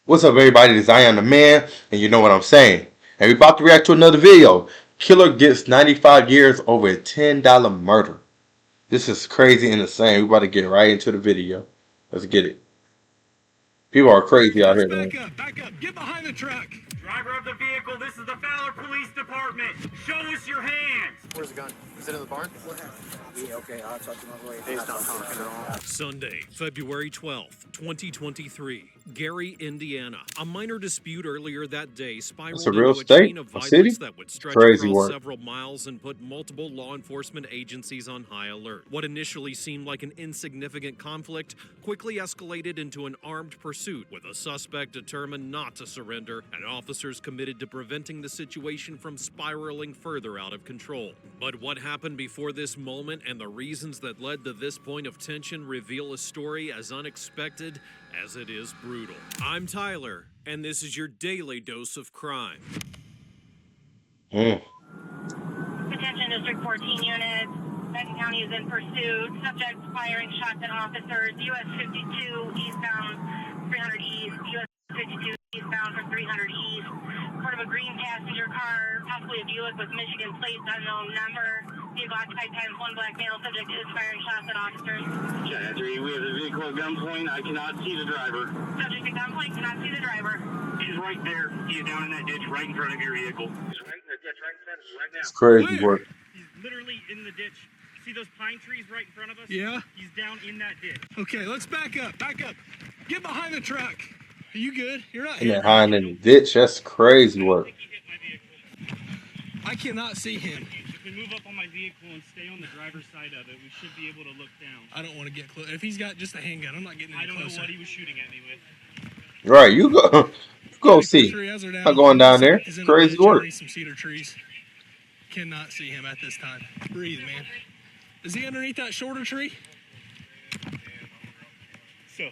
What's up, everybody? This is I Am the Man, and you know what I'm saying. And we about to react to another video. Killer gets 95 years over a $10 murder. This is crazy and insane. We about to get right into the video. Let's get it. People are crazy out here, man. Back up, get behind the truck. Driver of the vehicle, this is the Fowler Police Department. Show us your hands. Where's the gun? Is it in the barn? Yeah, okay, I'll talk to my lawyer. He's not talking at all. Sunday, February 12th, 2023, Gary, Indiana. A minor dispute earlier that day spiraled It's a real into a state, chain of a city. violence that would stretch Crazy across work. several miles and put multiple law enforcement agencies on high alert. What initially seemed like an insignificant conflict quickly escalated into an armed pursuit, with a suspect determined not to surrender and officers committed to preventing the situation from spiraling further out of control. But what happened before this moment and the reasons that led to this point of tension reveal a story as unexpected as it is brutal. I'm Tyler, and this is your daily dose of crime. Attention District 14 units. Benton County is in pursuit. Subject firing shots at officers. US 52 eastbound 300 east. US 52 eastbound from 300 east. Part of a green passenger car, possibly a Buick with Michigan plates, unknown number. Vehicle occupied times one black male. Subject is firing shots at officers. Chad 3, we have the vehicle at gunpoint. I cannot see the driver. Subject at gunpoint, cannot see the driver. He's right there. He's down in that ditch right in front of your vehicle. He's right in the ditch right in front of you right now. It's crazy work. He's literally in the ditch. See those pine trees right in front of us? Yeah. He's down in that ditch. Okay, let's back up. Back up. Get behind the truck. Are you good? You're not And hit. they're hiding in the ditch. That's crazy I don't work. think he hit my vehicle. I cannot see him. If we move up on my vehicle and stay on the driver's side of it, we should be able to look down. I don't want to get close. If he's got just a handgun, I'm not getting any I don't closer. know what he was shooting at me with. Right, you go. Go see. I'm going down there. He's in a Crazy ditch work. underneath some cedar trees. Cannot see him at this time. Breathe, man. Is he underneath that shorter tree? So,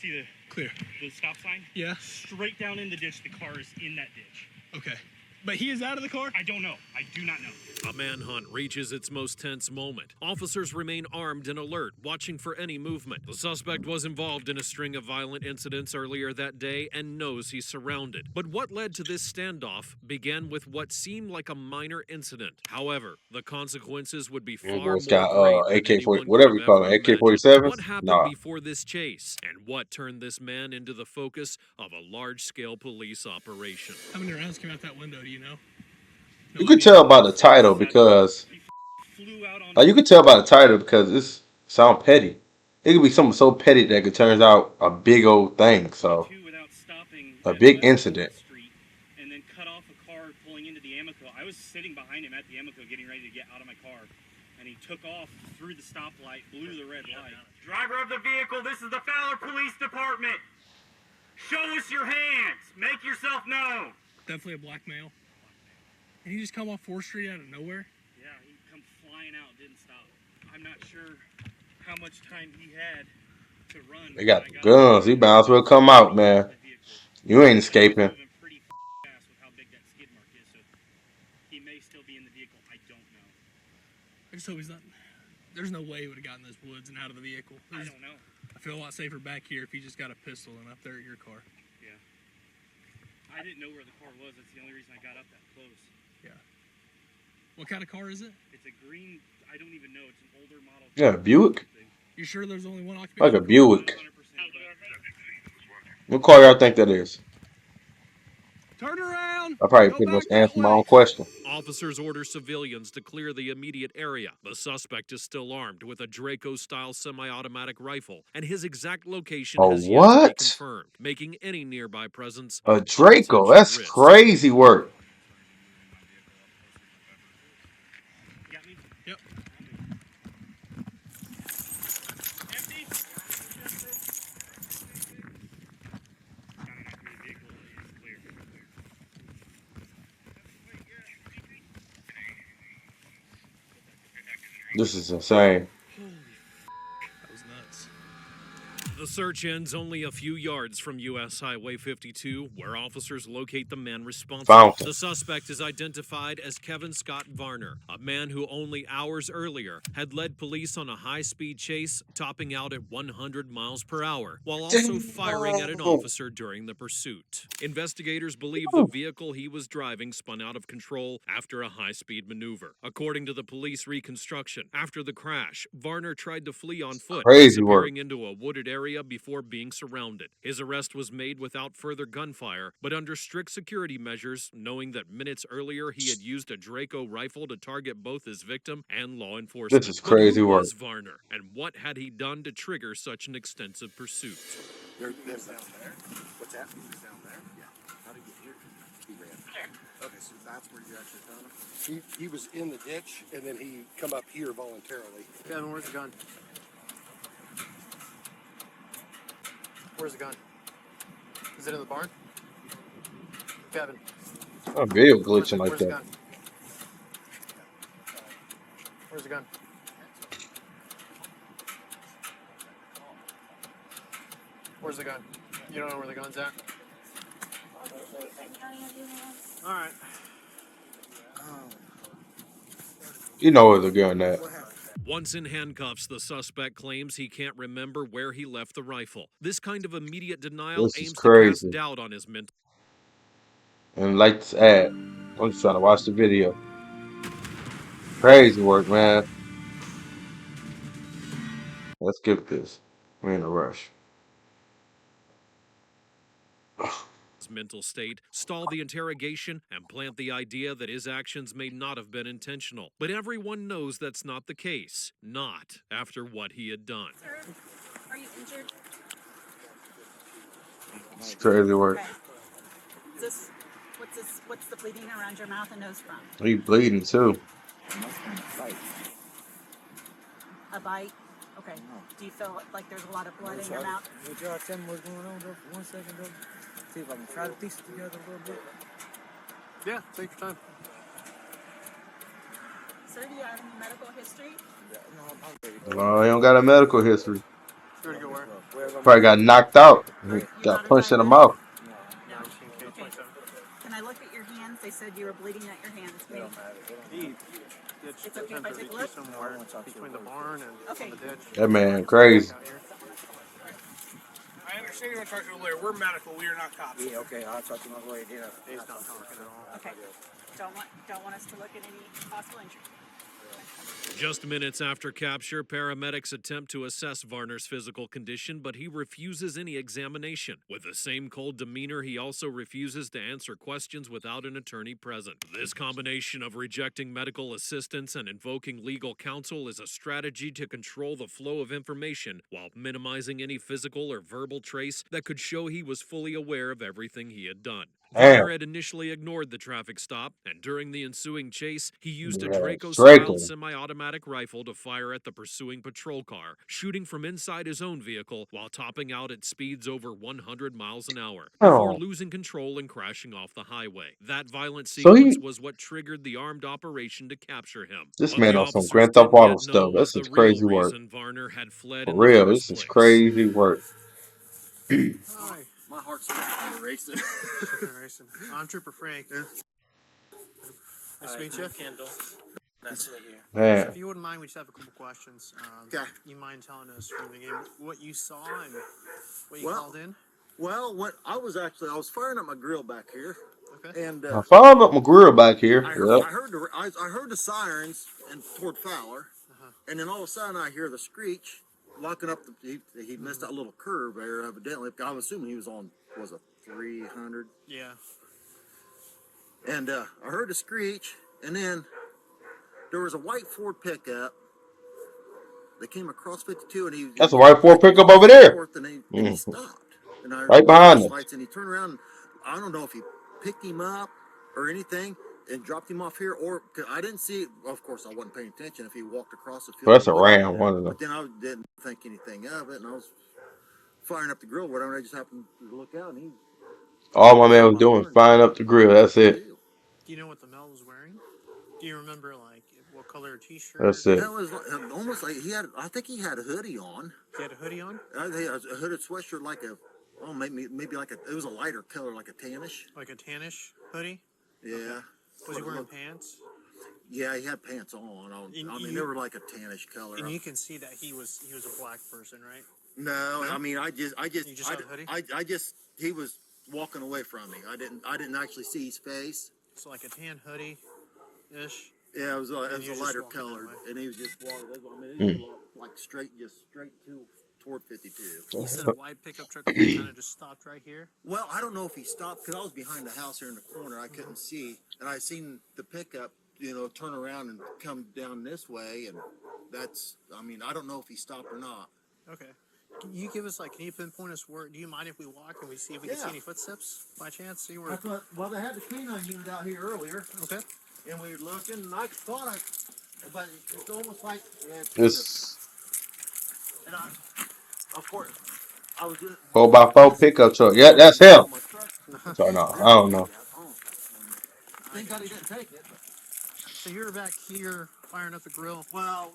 see Clear. the stop sign? Yeah. Straight down in the ditch. The car is in that ditch. Okay. But he is out of the car? I don't know. I do not know. A manhunt reaches its most tense moment. Officers remain armed and alert, watching for any movement. The suspect was involved in a string of violent incidents earlier that day and knows he's surrounded. But what led to this standoff began with what seemed like a minor incident. However, the consequences would be far more It's got grave than AK-40, anyone whatever could you have call ever it, imagined. AK-47s. What happened Nah. before this chase, and what turned this man into the focus of a large-scale police operation? How many rounds came out that window, do you know? You could tell by the title because Flew out on like you could tell by the title because it's sound petty. It could be something so petty that could turn out a big old thing. So two without stopping a at big West incident. Street, and then cut off a car pulling into the Amoco. I was sitting behind him at the Amoco getting ready to get out of my car, and he took off through the stoplight, blew the red light. Driver of the vehicle, this is the Fowler Police Department. Show us your hands. Make yourself known. Definitely a black male. And he just come off 4th Street out of nowhere? Yeah, he come flying out, didn't stop. I'm not sure how much time he had to run. They got the guns. He might as well come out, man. You ain't escaping. Moving pretty fast with how big that skid mark is, so he may still be in the vehicle. I don't know. I just hope he's not. There's no way he would have gotten those woods and out of the vehicle. I don't know. I feel a lot safer back here if he just got a pistol and up there at your car. Yeah. I didn't know where the car was. That's the only reason I got up that close. Yeah. What kind of car is it? It's a green. I don't even know. It's an older model. Yeah, Buick. You sure there's only one occupant? Like a Buick. 100%. What car y'all think that is? Turn around! I probably Go pretty much back that answered my way. own question. Officers order civilians to clear the immediate area. The suspect is still armed with a Draco-style semi-automatic rifle, and his exact location A has yet to be what? confirmed, making any nearby presence A a Draco. potential That's risk. crazy work. You got me? Yep. Empty? Counting out through the vehicle is clear. This is insane. That was nuts. The search ends only a few yards from U.S. Highway 52, where officers locate the man responsible. Found him. The suspect is identified as Kevin Scott Varner, a man who only hours earlier had led police on a high-speed chase, topping out at 100 miles per hour, while also firing at an officer during the pursuit. Investigators believe the vehicle he was driving spun out of control after a high-speed maneuver. According to the police reconstruction, after the crash, Varner tried to flee on foot, Crazy work. disappearing into a wooded area before being surrounded. His arrest was made without further gunfire, but under strict security measures, knowing that minutes earlier he had used a Draco rifle to target both his victim and law enforcement. This is But crazy who work. was Varner, and what had he done to trigger such an extensive pursuit? There's down there. What's that? He was down there? Yeah. How did he get here? He ran. Okay, so that's where you actually found him? He was in the ditch, and then he come up here voluntarily. Kevin, where's the gun? Where's the gun? Is it in the barn? Kevin. A video glitching like where's the that. gun? Where's the gun? Where's the gun? You don't know where the gun's at? Alright. You know where they're going at. Once in handcuffs, the suspect claims he can't remember where he left the rifle. This kind of immediate denial This is aims to crazy. cast doubt on his mental. And like this ad. I'm just trying to watch the video. Crazy work, man. Let's skip this. We're in a rush. Mental state, stall the interrogation, and plant the idea that his actions may not have been intentional. But everyone knows that's not the case. Not after what he had done. Sir, are you injured? It's crazy work. Okay. What's the bleeding around your mouth and nose from? He bleeding too. A bite? Okay. Do you feel like there's a lot of blood in your mouth? Would y'all tell me what's going on, bro, for 1 second, bro? See if I can try to piece it together a little bit. Yeah, take your time. Sir, do you have any medical history? Yeah, no, I'm ready to go. Well, he don't got a medical history. Ready to go where? Probably got knocked out. He got punched in the mouth. No. Okay. Can I look at your hands? They said you were bleeding at your hands. It's okay if I take a look? Somewhere between the barn and Okay. the ditch. That man crazy. I understand you're talking to a lawyer. We're medical. We are not cops. Yeah, okay, I'll talk to my lawyer. Yeah, He's not talking at all. Okay. Don't want us to look at any possible injury. Just minutes after capture, paramedics attempt to assess Varner's physical condition, but he refuses any examination. With the same cold demeanor, he also refuses to answer questions without an attorney present. This combination of rejecting medical assistance and invoking legal counsel is a strategy to control the flow of information while minimizing any physical or verbal trace that could show he was fully aware of everything he had done. Varner had initially ignored the traffic stop, and during the ensuing chase, he used a Draco-style semi-automatic rifle to fire at the pursuing patrol car, shooting from inside his own vehicle while topping out at speeds over 100 miles an hour, before losing control and crashing off the highway. That violent sequence was what triggered the armed operation to capture him. This But man the on some officers Grand Theft didn't Auto yet stuff. know This the is real crazy work. reason Varner had fled For in the real, first this is place. crazy work. Hi. My heart's racing. Racing. I'm Trooper Frank. Nice to meet you. Kendall. That's it. Man, If you wouldn't mind, we just have a couple questions. Okay. You mind telling us from the beginning what you saw and what you Well, called in? Well, what I was firing up my grill back here, Okay. and I found up my grill back here. I Yep. heard the sirens and toward Fowler, and then all of a sudden I hear the screech, locking up he missed that little curve there evidently. I'm assuming he was on a 300, Yeah. and I heard the screech, and then there was a white Ford pickup that came across 52, and he That's a white Ford pickup over there. and he stopped, and I Right behind us. lights, and he turned around. And I don't know if he picked him up or anything and dropped him off here, or 'cause I didn't see. Of course, I wasn't paying attention if he walked across the field. Well, that's a Ram, one of them. But then I didn't think anything of it, and I was firing up the grill. Whatever, I just happened to look out, and he. All my man was doing, firing up the grill. That's it. Do you know what the male was wearing? Do you remember, like, What color t-shirt? That's it. That was almost like he had. I think he had a hoodie on. He had a hoodie on? I think a hooded sweatshirt, like maybe like it was a lighter color, like a tannish. Like a tannish hoodie? Yeah. Was he wearing pants? Yeah, he had pants on. I mean, they were like a tannish color. And you can see that he was a black person, right? No, I mean, You just saw the hoodie? he was walking away from me. I didn't actually see his face. So like a tan hoodie-ish. Yeah, it was you a just lighter walking that color, way. and he was just walking. I mean, he was like straight toward 52. You said a white pickup truck kind of just stopped right here. Well, I don't know if he stopped because I was behind the house here in the corner. I couldn't see, and I seen the pickup, turn around and come down this way, and that's. I mean, I don't know if he stopped or not. Okay. Can you pinpoint us where? Do you mind if we walk and we see if we can see any footsteps by chance? See where? Well, they had the canine unit out here earlier. Okay. And we were looking, and I thought but it's almost like This and of course, I was 4x4 pickup truck. Yeah, that's him. So no, I don't know. Thank God he didn't take it. So you're back here firing up the grill. Well,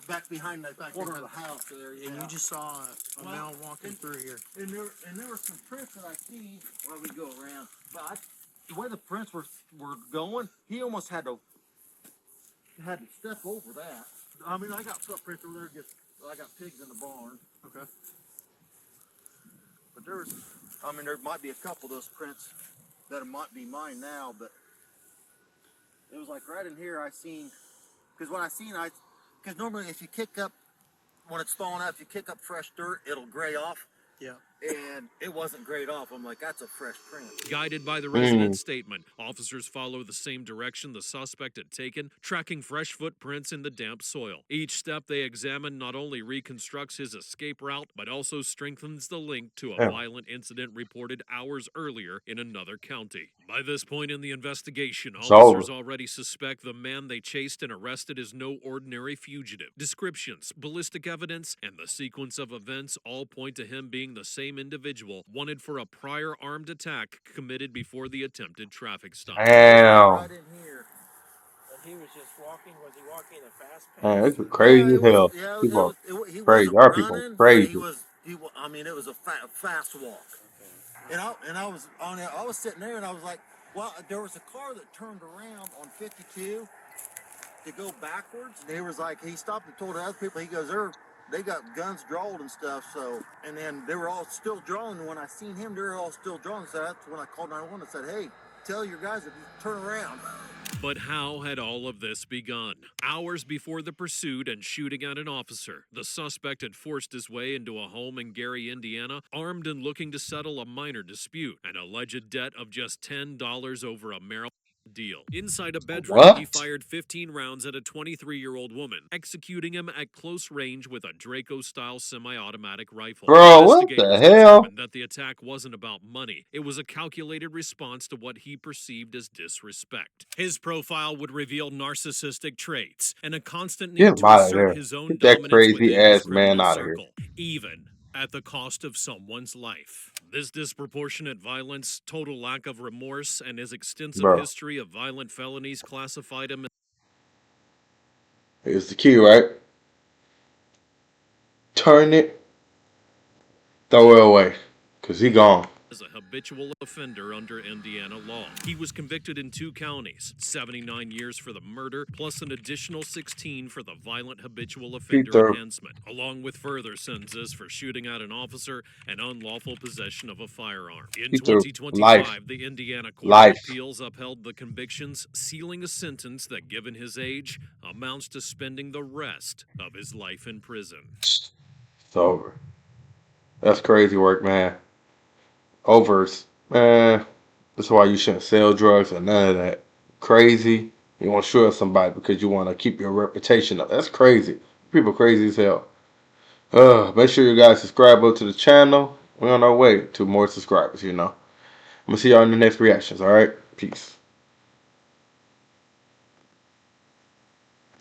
back behind the corner of the house there, yeah. And you just saw a male walking through here. And there were some prints that I seen while we go around. But the way the prints were going, he almost had to step over that. I mean, I got footprints over there. I got pigs in the barn. Okay. But there might be a couple of those prints that might be mine now. But it was like right in here. I seen, because because normally if you kick up when it's thawing out, if you kick up fresh dirt, it'll gray off. Yeah. And it wasn't grayed off. I'm like, that's a fresh print. Guided by the resident's statement, officers follow the same direction the suspect had taken, tracking fresh footprints in the damp soil. Each step they examine not only reconstructs his escape route, but also strengthens the link to a violent incident reported hours earlier in another county. By this point in the investigation, officers already suspect the man they chased and arrested is no ordinary fugitive. Descriptions, ballistic evidence, and the sequence of events all point to him being the same individual wanted for a prior armed attack committed before the attempted traffic stop. Damn. Right in here. He was just walking. Was he walking at a fast pace? Man, this is crazy as hell. People He crazy. wasn't Our people running, but crazy. I mean, it was a fast walk. And I was on it. I was sitting there, and I was like, well, there was a car that turned around on 52 to go backwards. And he was like, he stopped and told the other people, he goes, they got guns drawn and stuff. So, and then they were all still drawing. When I seen him, they were all still drawing. So that's when I called 911 and said, hey, tell your guys to turn around. But how had all of this begun? Hours before the pursuit and shooting at an officer, the suspect had forced his way into a home in Gary, Indiana, armed and looking to settle a minor dispute, an alleged debt of just $10 over a marijuana deal. Inside a bedroom, he fired 15 rounds at a 23-year-old woman, executing him at close range with a Draco-style semi-automatic rifle. Bro, what the hell? Determined that the attack wasn't about money. It was a calculated response to what he perceived as disrespect. His profile would reveal narcissistic traits and a constant need to assert his own dominance within his criminal circle, even at the cost of someone's life. This disproportionate violence, total lack of remorse, and his extensive history of violent felonies classified him. Here's the key, right? Turn it, throw it away, because he gone. As a habitual offender under Indiana law. He was convicted in 2 counties, 79 years for the murder, plus an additional 16 for the violent habitual offender enhancement, along with further sentences for shooting at an officer and unlawful possession of a firearm. In 2025, the Indiana Court of Appeals upheld the convictions, sealing a sentence that, given his age, amounts to spending the rest of his life in prison. It's over. That's crazy work, man. Overs, man, that's why you shouldn't sell drugs or none of that. Crazy. You want to shoot at somebody because you want to keep your reputation up. That's crazy. People crazy as hell. Make sure you guys subscribe up to the channel. We're on our way to more subscribers, I'm going to see y'all in the next reactions, alright? Peace.